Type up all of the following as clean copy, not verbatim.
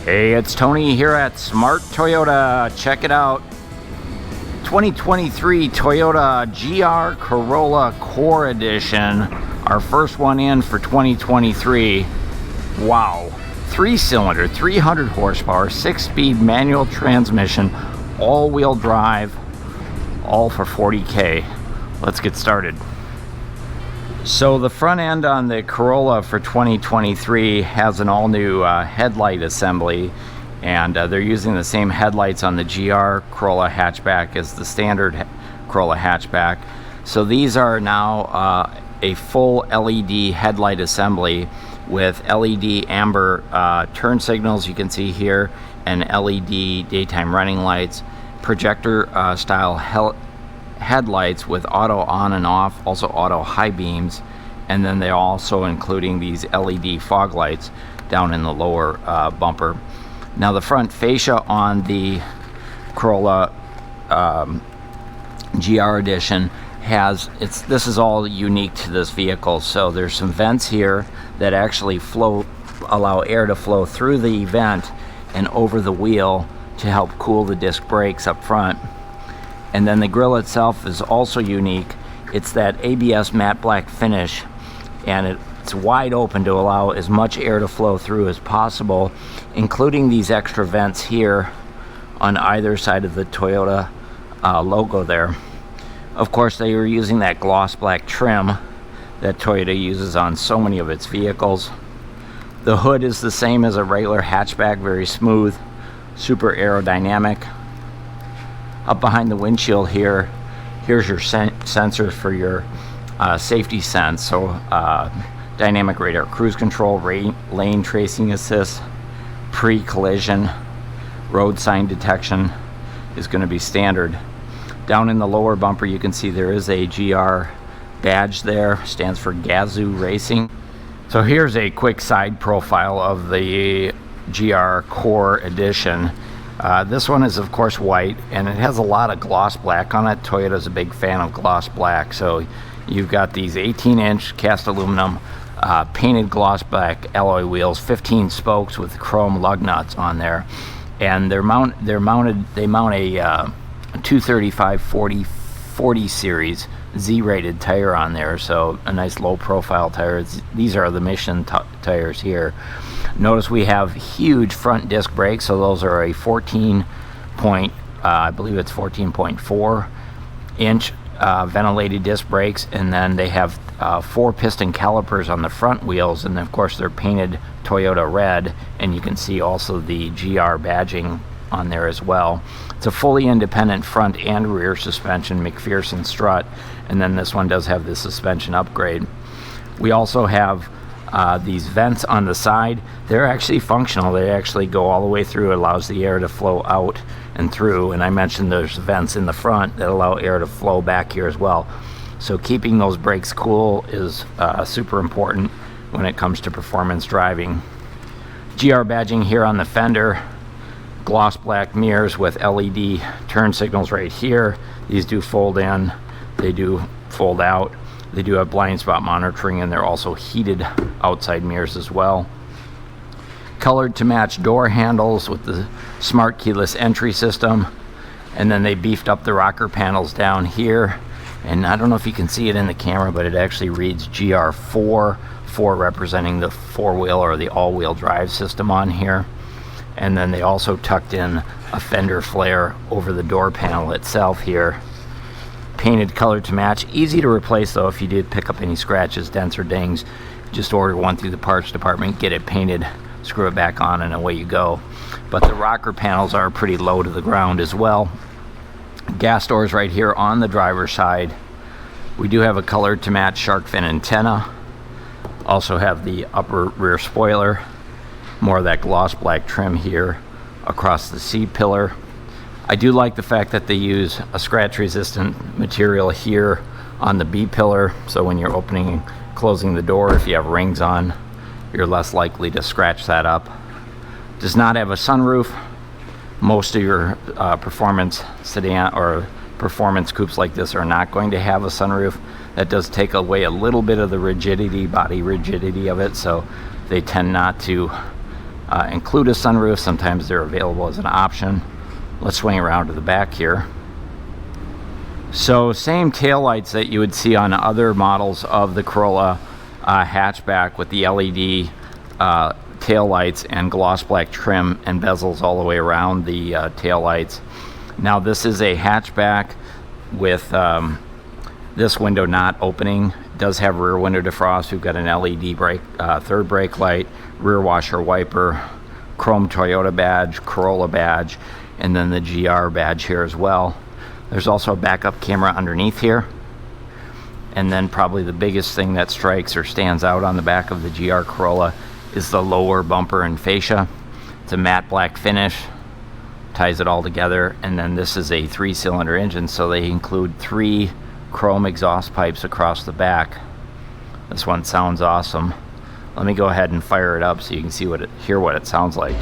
Hey, it's Tony here at Smart Toyota. Check it out. 2023 Toyota GR Corolla Core Edition. Our first one in for 2023. Wow. 3-cylinder, 300 horsepower, 6-speed manual transmission, all-wheel drive, all for $40K. Let's get started. So the front end on the Corolla for 2023 has an all-new headlight assembly, and they're using the same headlights on the GR Corolla hatchback as the standard Corolla hatchback. So these are now a full LED headlight assembly with LED amber turn signals, you can see here, and LED daytime running lights, projector style headlights with auto on and off, also auto high beams, and then they're also including these LED fog lights down in the lower bumper. Now the front fascia on the Corolla GR Edition has, this is all unique to this vehicle. So there's some vents here that actually allow air to flow through the vent and over the wheel to help cool the disc brakes up front. And then the grille itself is also unique. It's that ABS matte black finish, and it's wide open to allow as much air to flow through as possible, including these extra vents here on either side of the Toyota logo there. Of course, they were using that gloss black trim that Toyota uses on so many of its vehicles. The hood is the same as a regular hatchback, very smooth, super aerodynamic. Up behind the windshield here, here's your sensor for your safety sense. So dynamic radar cruise control, lane tracing assist, pre-collision, road sign detection is going to be standard. Down in the lower bumper, you can see there is a GR badge there, stands for Gazoo Racing. So here's a quick side profile of the GR Core Edition. This one is of course white, and it has a lot of gloss black on it. Toyota's a big fan of gloss black, so you've got these 18-inch cast aluminum painted gloss black alloy wheels, 15 spokes with chrome lug nuts on there, and they mount a 235/40 series Z-rated tire on there, so a nice low profile tire. These are the Mission tires here. Notice we have huge front disc brakes, so those are a 14.4 inch ventilated disc brakes, and then they have 4 piston calipers on the front wheels, and of course they're painted Toyota red, and you can see also the GR badging on there as well. It's a fully independent front and rear suspension McPherson strut, and then this one does have the suspension upgrade. We also have these vents on the side. They're actually functional. They actually go all the way through. It allows the air to flow out and through, and I mentioned there's vents in the front that allow air to flow back here as well. So keeping those brakes cool is super important when it comes to performance driving. GR badging here on the fender, gloss black mirrors with LED turn signals right here. These do fold in, they do fold out. They do have blind spot monitoring, and they're also heated outside mirrors as well. Colored to match door handles with the smart keyless entry system, and then they beefed up the rocker panels down here, and I don't know if you can see it in the camera, but it actually reads GR4, 4 representing the 4-wheel or the all-wheel drive system on here. And then they also tucked in a fender flare over the door panel itself here. Painted color to match, easy to replace though. If you did pick up any scratches, dents, or dings, just order one through the parts department, get it painted, screw it back on, and away you go. But the rocker panels are pretty low to the ground as well. Gas doors right here on the driver's side. We do have a color to match shark fin antenna. Also have the upper rear spoiler, more of that gloss black trim here across the C-pillar. I do like the fact that they use a scratch resistant material here on the B-pillar, so when you're opening and closing the door, if you have rings on, you're less likely to scratch that up. Does not have a sunroof. Most of your performance sedan or performance coupes like this are not going to have a sunroof. That does take away a little bit of the rigidity, body rigidity of it, so they tend not to include a sunroof. Sometimes they're available as an option. Let's swing around to the back here. So same taillights that you would see on other models of the Corolla hatchback, with the LED taillights and gloss black trim and bezels all the way around the taillights. Now this is a hatchback with this window not opening. It does have rear window defrost. We've got an LED brake, third brake light, rear washer wiper, chrome Toyota badge, Corolla badge, and then the GR badge here as well. There's also a backup camera underneath here. And then probably the biggest thing that strikes or stands out on the back of the GR Corolla is the lower bumper and fascia. It's a matte black finish, ties it all together. And then this is a 3-cylinder engine, so they include 3 chrome exhaust pipes across the back. This one sounds awesome. Let me go ahead and fire it up so you can see hear what it sounds like.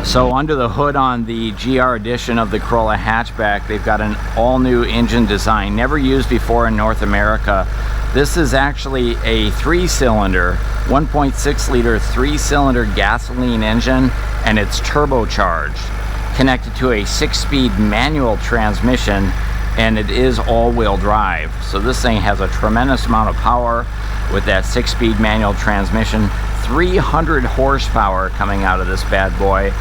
So under the hood on the GR edition of the Corolla hatchback, they've got an all-new engine design, never used before in North America. This is actually a 3-cylinder, 1.6-liter 3-cylinder gasoline engine, and it's turbocharged, connected to a 6-speed manual transmission, and it is all-wheel drive. So this thing has a tremendous amount of power with that 6-speed manual transmission. 300 horsepower coming out of this bad boy.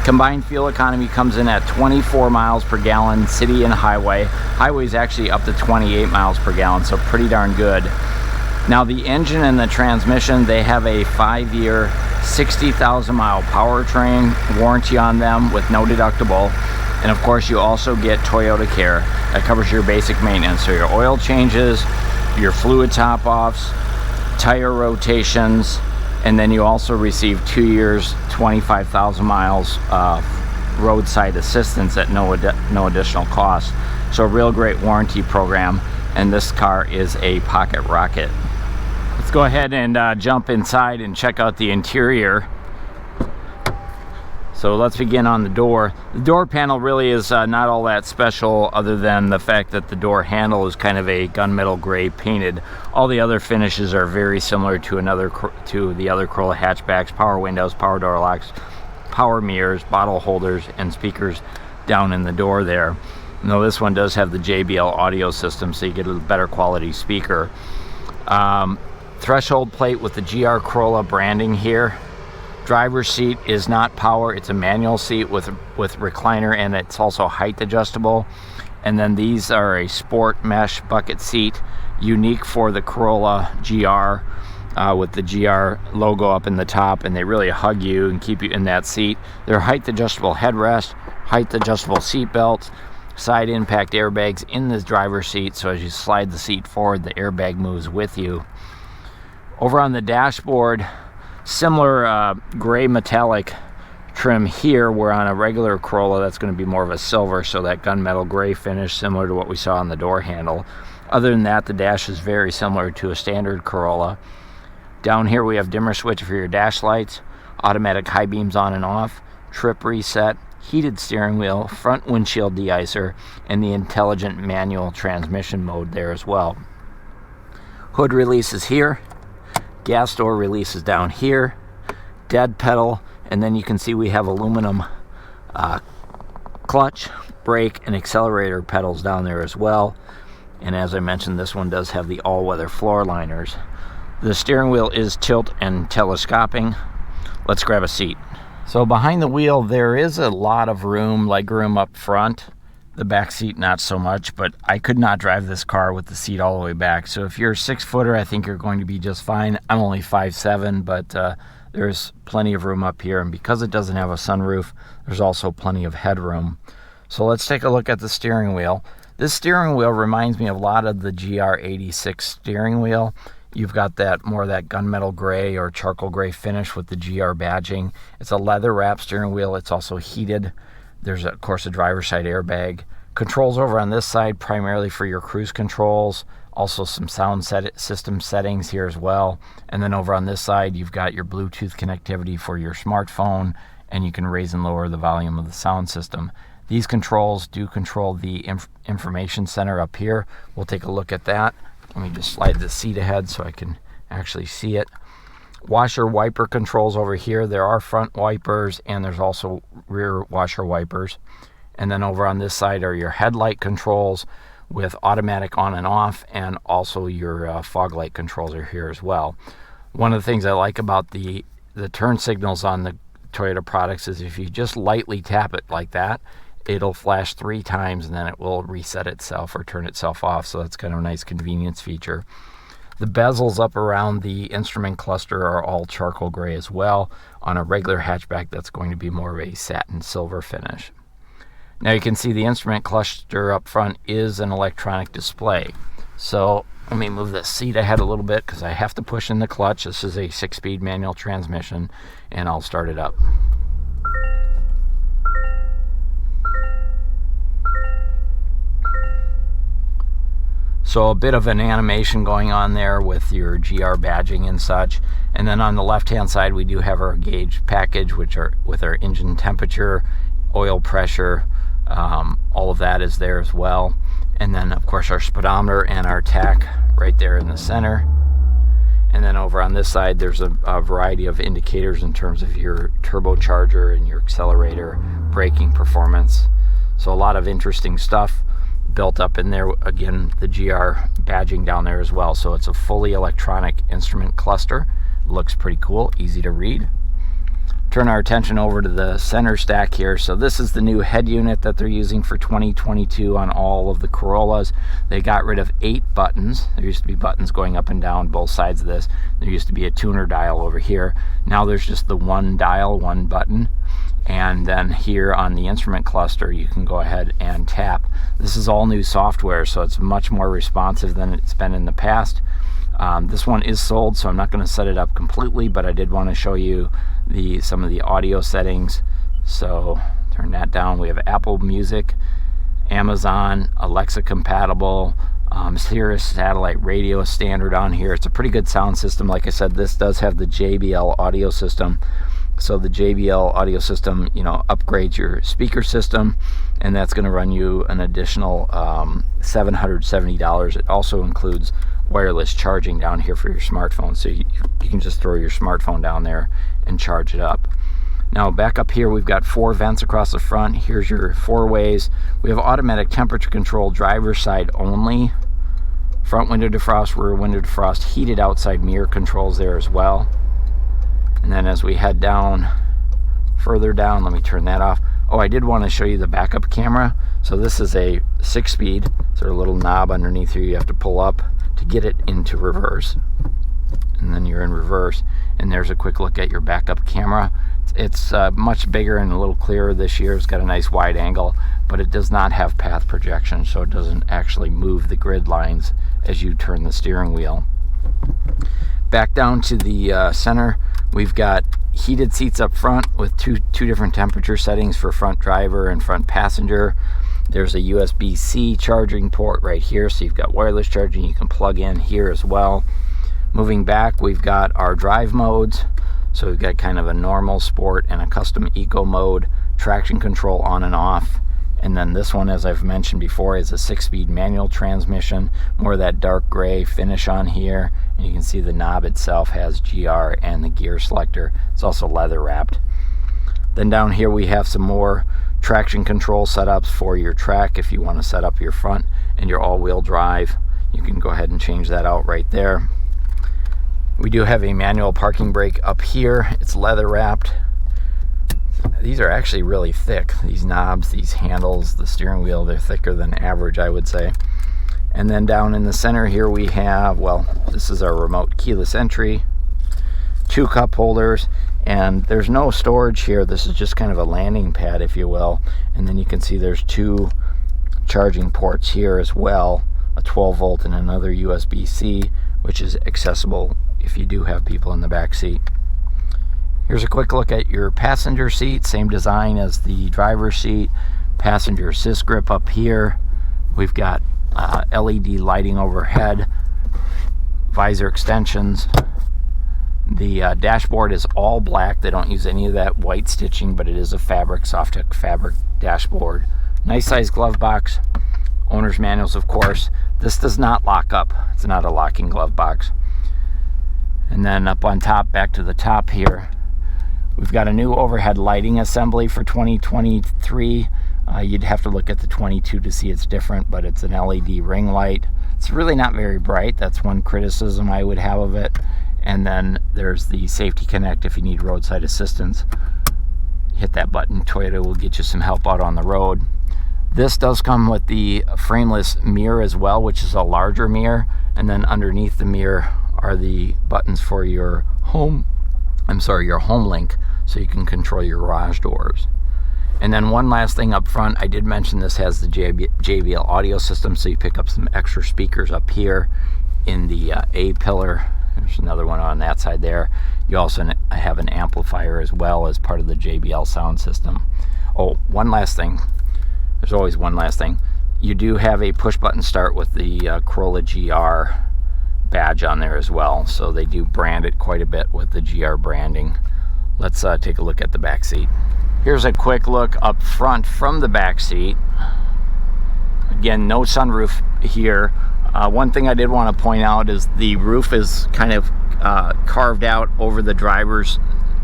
Combined fuel economy comes in at 24 miles per gallon, city and highway. Highway's actually up to 28 miles per gallon, so pretty darn good. Now the engine and the transmission, they have a 5-year, 60,000 mile powertrain warranty on them with no deductible. And of course you also get Toyota Care. That covers your basic maintenance, so your oil changes, your fluid top-offs, tire rotations, and then you also receive 2 years, 25,000 miles roadside assistance at no additional cost. So a real great warranty program, and this car is a pocket rocket. Let's go ahead and jump inside and check out the interior. So let's begin on the door. The door panel really is not all that special, other than the fact that the door handle is kind of a gunmetal gray painted. All the other finishes are very similar to the other Corolla hatchbacks: power windows, power door locks, power mirrors, bottle holders, and speakers down in the door there. Now this one does have the JBL audio system, so you get a better quality speaker. Threshold plate with the GR Corolla branding here. Driver's seat is not power, it's a manual seat with recliner, and it's also height adjustable. And then these are a sport mesh bucket seat, unique for the Corolla GR, with the GR logo up in the top, and they really hug you and keep you in that seat. They're height adjustable headrest, height adjustable seat belts, side impact airbags in the driver's seat, so as you slide the seat forward, the airbag moves with you. Over on the dashboard, similar gray metallic trim here, where on a regular Corolla that's going to be more of a silver, so that gunmetal gray finish similar to what we saw on the door handle. Other than that, the dash is very similar to a standard Corolla. Down here we have dimmer switch for your dash lights, automatic high beams on and off, trip reset, heated steering wheel, front windshield de-icer, and the intelligent manual transmission mode there as well. Hood release is here. Gas door release is down here. Dead pedal, and then you can see we have aluminum clutch, brake, and accelerator pedals down there as well. And as I mentioned, this one does have the all-weather floor liners. The steering wheel is tilt and telescoping. Let's grab a seat. So behind the wheel there is a lot of room, legroom up front. The back seat not so much, but I could not drive this car with the seat all the way back. So if you're a 6-footer, I think you're going to be just fine. I'm only 5'7", but there's plenty of room up here, and because it doesn't have a sunroof, there's also plenty of headroom. So let's take a look at the steering wheel. This steering wheel reminds me a lot of the GR86 steering wheel. You've got that more of that gunmetal gray or charcoal gray finish with the GR badging. It's a leather wrap steering wheel. It's also heated. There's of course a driver's side airbag. Controls over on this side primarily for your cruise controls. Also some sound system settings here as well. And then over on this side you've got your Bluetooth connectivity for your smartphone, and you can raise and lower the volume of the sound system. These controls do control the information center up here. We'll take a look at that. Let me just slide the seat ahead so I can actually see it. Washer wiper controls over here. There are front wipers and there's also rear washer wipers. And then over on this side are your headlight controls with automatic on and off, and also your fog light controls are here as well. One of the things I like about the turn signals on the Toyota products is if you just lightly tap it like that, it'll flash 3 times and then it will reset itself or turn itself off. So that's kind of a nice convenience feature. The bezels up around the instrument cluster are all charcoal gray as well. On a regular hatchback, that's going to be more of a satin silver finish. Now you can see the instrument cluster up front is an electronic display. So let me move the seat ahead a little bit because I have to push in the clutch. This is a 6-speed manual transmission, and I'll start it up. So a bit of an animation going on there with your GR badging and such. And then on the left-hand side, we do have our gauge package, which are with our engine temperature, oil pressure, all of that is there as well. And then, of course, our speedometer and our tach right there in the center. And then over on this side, there's a variety of indicators in terms of your turbocharger and your accelerator, braking performance. So a lot of interesting stuff built up in there. Again, the GR badging down there as well. So it's a fully electronic instrument cluster. Looks pretty cool, easy to read. Turn our attention over to the center stack here. So this is the new head unit that they're using for 2022 on all of the Corollas. They got rid of 8 buttons. There used to be buttons going up and down both sides of this. There used to be a tuner dial over here. Now there's just the one dial, one button. And then here on the instrument cluster, you can go ahead and tap. This is all new software, so it's much more responsive than it's been in the past. This one is sold, so I'm not going to set it up completely, but I did want to show you some of the audio settings. So turn that down. We have Apple Music, Amazon, Alexa compatible, Sirius satellite radio standard on here. It's a pretty good sound system. Like I said, this does have the JBL audio system. So the JBL audio system, upgrades your speaker system, and that's going to run you an additional $770. It also includes wireless charging down here for your smartphone, so you can just throw your smartphone down there and charge it up. Now back up here, we've got 4 vents across the front. Here's your 4 ways. We have automatic temperature control, driver's side only. Front window defrost, rear window defrost, heated outside mirror controls there as well. And then as we head down, further down, let me turn that off. Oh, I did want to show you the backup camera. So this is a 6-speed, so a little knob underneath here you have to pull up to get it into reverse. And then you're in reverse, and there's a quick look at your backup camera. It's much bigger and a little clearer this year. It's got a nice wide angle, but it does not have path projection, so it doesn't actually move the grid lines as you turn the steering wheel. Back down to the center, we've got heated seats up front with two different temperature settings for front driver and front passenger. There's a USB-C charging port right here, so you've got wireless charging you can plug in here as well. Moving back, we've got our drive modes. So we've got kind of a normal, sport, and a custom eco mode, traction control on and off. And then this one, as I've mentioned before, is a 6-speed manual transmission, more of that dark gray finish on here. And you can see the knob itself has GR and the gear selector. It's also leather wrapped. Then down here we have some more traction control setups for your track. If you want to set up your front and your all-wheel drive, you can go ahead and change that out right there. We do have a manual parking brake up here. It's leather wrapped. These are actually really thick. These knobs, these handles, the steering wheel, they're thicker than average, I would say. And then down in the center here we have, well, this is our remote keyless entry, 2 cup holders, and there's no storage here. This is just kind of a landing pad, if you will. And then you can see there's 2 charging ports here as well, a 12 volt and another USB-C, which is accessible if you do have people in the back seat. Here's a quick look at your passenger seat, same design as the driver's seat. Passenger assist grip up here. We've got LED lighting overhead, visor extensions. The dashboard is all black. They don't use any of that white stitching, but it is a fabric, soft fabric dashboard. Nice size glove box. Owner's manuals, of course. This does not lock up. It's not a locking glove box. And then up on top, back to the top here, we've got a new overhead lighting assembly for 2023. You'd have to look at the 22 to see it's different, but it's an LED ring light. It's really not very bright. That's one criticism I would have of it. And then there's the safety connect if you need roadside assistance. Hit that button. Toyota will get you some help out on the road. This does come with the frameless mirror as well, which is a larger mirror. And then underneath the mirror are the buttons for your home link, so you can control your garage doors. And then one last thing up front, I did mention this has the JBL audio system, so you pick up some extra speakers up here in the A pillar. There's another one on that side there. You also have an amplifier as well as part of the JBL sound system. Oh, one last thing. There's always one last thing. You do have a push button start with the Corolla GR badge on there as well, so they do brand it quite a bit with the GR branding. Let's take a look at the back seat. Here's a quick look up front from the back seat. Again, no sunroof here. One thing I did want to point out is the roof is kind of carved out over the drivers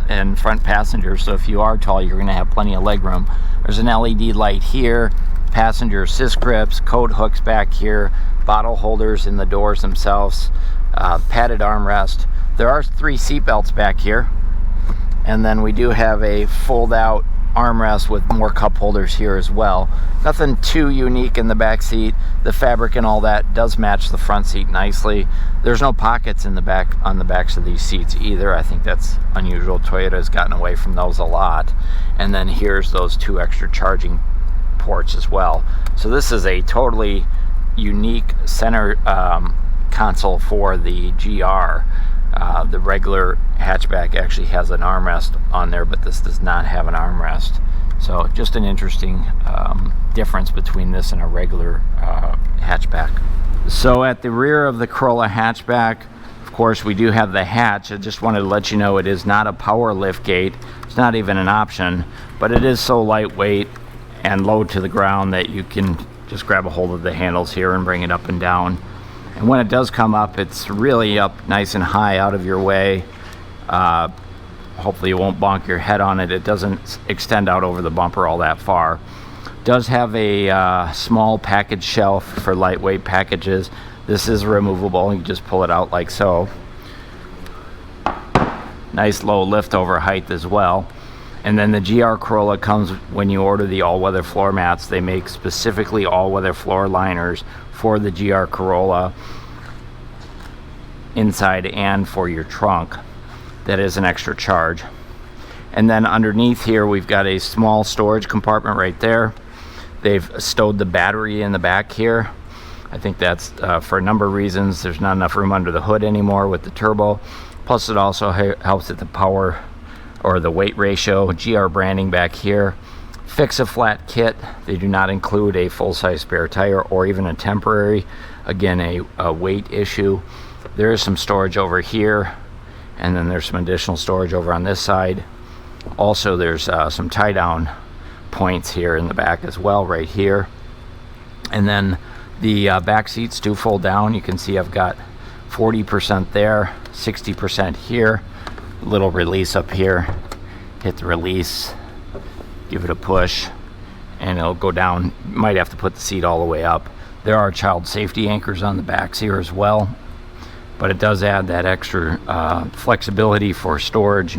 and front passengers, so if you are tall, you're going to have plenty of leg room. There's an LED light here, passenger assist grips, coat hooks back here, bottle holders in the doors themselves, padded armrest. There are 3 seat belts back here, and then we do have a fold-out armrest with more cup holders here as well. Nothing too unique in the back seat. The fabric and all that does match the front seat nicely. There's no pockets in the back on the backs of these seats either. I think that's unusual. Toyota has gotten away from those a lot. And then here's those 2 extra charging ports as well. So this is a totally unique center console for the GR. The regular hatchback actually has an armrest on there, but this does not have an armrest. So just an interesting difference between this and a regular hatchback. So at the rear of the Corolla hatchback, of course, we do have the hatch. I just wanted to let you know it is not a power lift gate. It's not even an option, but it is so lightweight and low to the ground that you can just grab a hold of the handles here and bring it up and down. And when it does come up, it's really up nice and high out of your way. Hopefully you won't bonk your head on it. It doesn't extend out over the bumper all that far. Does have a small package shelf for lightweight packages. This is removable. You just pull it out like so. Nice low lift over height as well. And then the GR Corolla comes when you order the all-weather floor mats. They make specifically all-weather floor liners for the GR Corolla inside and for your trunk. That is an extra charge. And then underneath here we've got a small storage compartment right there. They've stowed the battery in the back here. I think that's for a number of reasons. There's not enough room under the hood anymore with the turbo. Plus it also helps with the power or the weight ratio. GR branding back here. Fix-a-flat kit. They do not include a full-size spare tire or even a temporary. Again, a weight issue. There is some storage over here, and then there's some additional storage over on this side. Also, there's some tie-down points here in the back as well, right here. And then the back seats do fold down. You can see I've got 40% there, 60% here. Little release up here. Hit the release, give it a push, and it'll go down. You might have to put the seat all the way up. There are child safety anchors on the backs here as well, but it does add that extra flexibility for storage,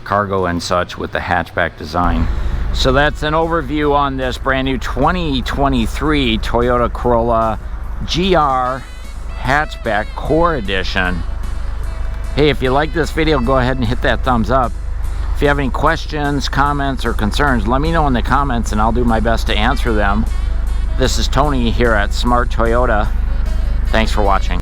cargo and such with the hatchback design. So that's an overview on this brand new 2023 Toyota Corolla GR Hatchback Core Edition. Hey, if you like this video, go ahead and hit that thumbs up. If you have any questions, comments, or concerns, let me know in the comments and I'll do my best to answer them. This is Tony here at Smart Toyota. Thanks for watching.